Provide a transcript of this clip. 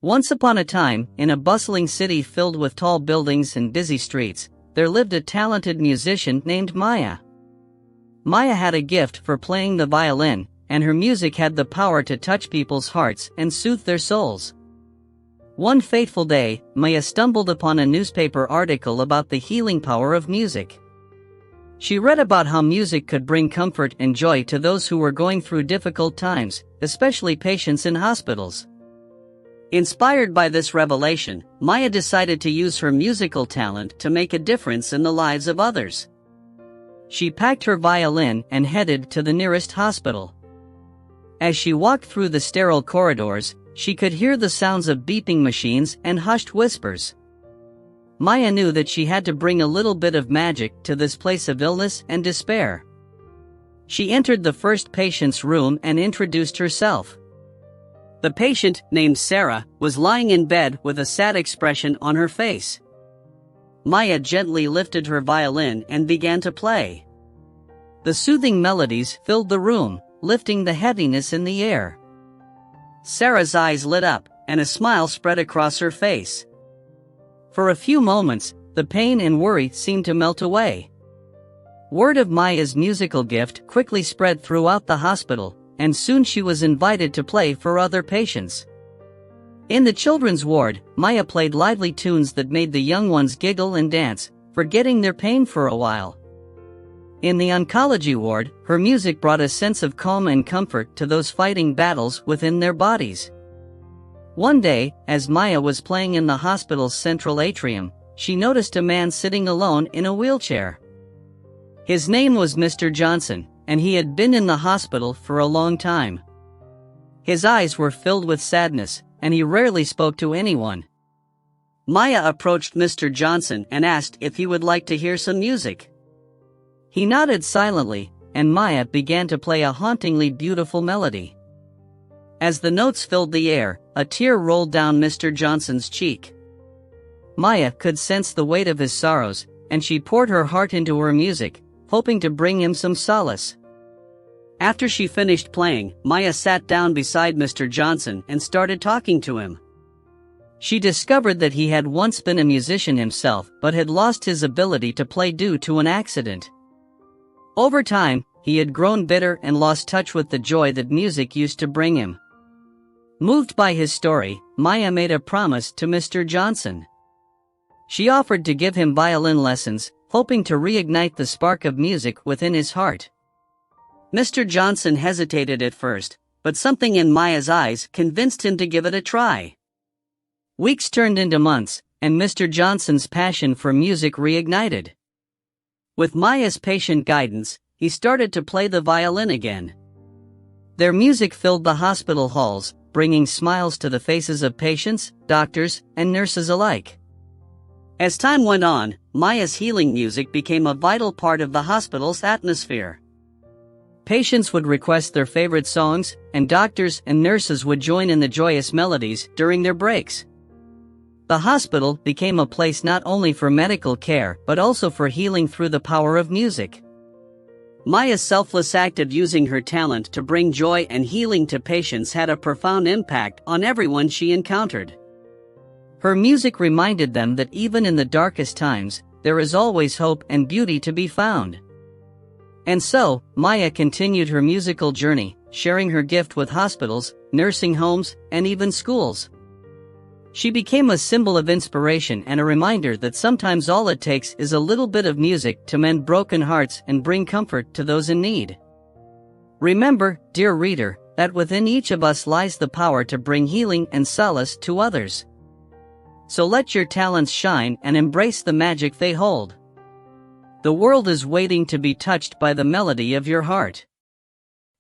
Once upon a time, in a bustling city filled with tall buildings and busy streets, there lived a talented musician named Maya. Maya had a gift for playing the violin, and her music had the power to touch people's hearts and soothe their souls. One fateful day, Maya stumbled upon a newspaper article about the healing power of music. She read about how music could bring comfort and joy to those who were going through difficult times, especially patients in hospitals. Inspired by this revelation, Maya decided to use her musical talent to make a difference in the lives of others. She packed her violin and headed to the nearest hospital. As she walked through the sterile corridors, she could hear the sounds of beeping machines and hushed whispers. Maya knew that she had to bring a little bit of magic to this place of illness and despair. She entered the first patient's room and introduced herself. The patient, named Sarah, was lying in bed with a sad expression on her face. Maya gently lifted her violin and began to play. The soothing melodies filled the room, lifting the heaviness in the air. Sarah's eyes lit up, and a smile spread across her face. For a few moments, the pain and worry seemed to melt away. Word of Maya's musical gift quickly spread throughout the hospital, and soon she was invited to play for other patients. In the children's ward, Maya played lively tunes that made the young ones giggle and dance, forgetting their pain for a while. In the oncology ward, her music brought a sense of calm and comfort to those fighting battles within their bodies. One day, as Maya was playing in the hospital's central atrium, she noticed a man sitting alone in a wheelchair. His name was Mr. Johnson, and he had been in the hospital for a long time. His eyes were filled with sadness, and he rarely spoke to anyone. Maya approached Mr. Johnson and asked if he would like to hear some music. He nodded silently, and Maya began to play a hauntingly beautiful melody. As the notes filled the air, a tear rolled down Mr. Johnson's cheek. Maya could sense the weight of his sorrows, and she poured her heart into her music, hoping to bring him some solace. After she finished playing, Maya sat down beside Mr. Johnson and started talking to him. She discovered that he had once been a musician himself but had lost his ability to play due to an accident. Over time, he had grown bitter and lost touch with the joy that music used to bring him. Moved by his story, Maya made a promise to Mr. Johnson. She offered to give him violin lessons, hoping to reignite the spark of music within his heart. Mr. Johnson hesitated at first, but something in Maya's eyes convinced him to give it a try. Weeks turned into months, and Mr. Johnson's passion for music reignited. With Maya's patient guidance, he started to play the violin again. Their music filled the hospital halls, bringing smiles to the faces of patients, doctors, and nurses alike. As time went on, Maya's healing music became a vital part of the hospital's atmosphere. Patients would request their favorite songs, and doctors and nurses would join in the joyous melodies during their breaks. The hospital became a place not only for medical care but also for healing through the power of music. Maya's selfless act of using her talent to bring joy and healing to patients had a profound impact on everyone she encountered. Her music reminded them that even in the darkest times, there is always hope and beauty to be found. And so, Maya continued her musical journey, sharing her gift with hospitals, nursing homes, and even schools. She became a symbol of inspiration and a reminder that sometimes all it takes is a little bit of music to mend broken hearts and bring comfort to those in need. Remember, dear reader, that within each of us lies the power to bring healing and solace to others. So let your talents shine and embrace the magic they hold. The world is waiting to be touched by the melody of your heart.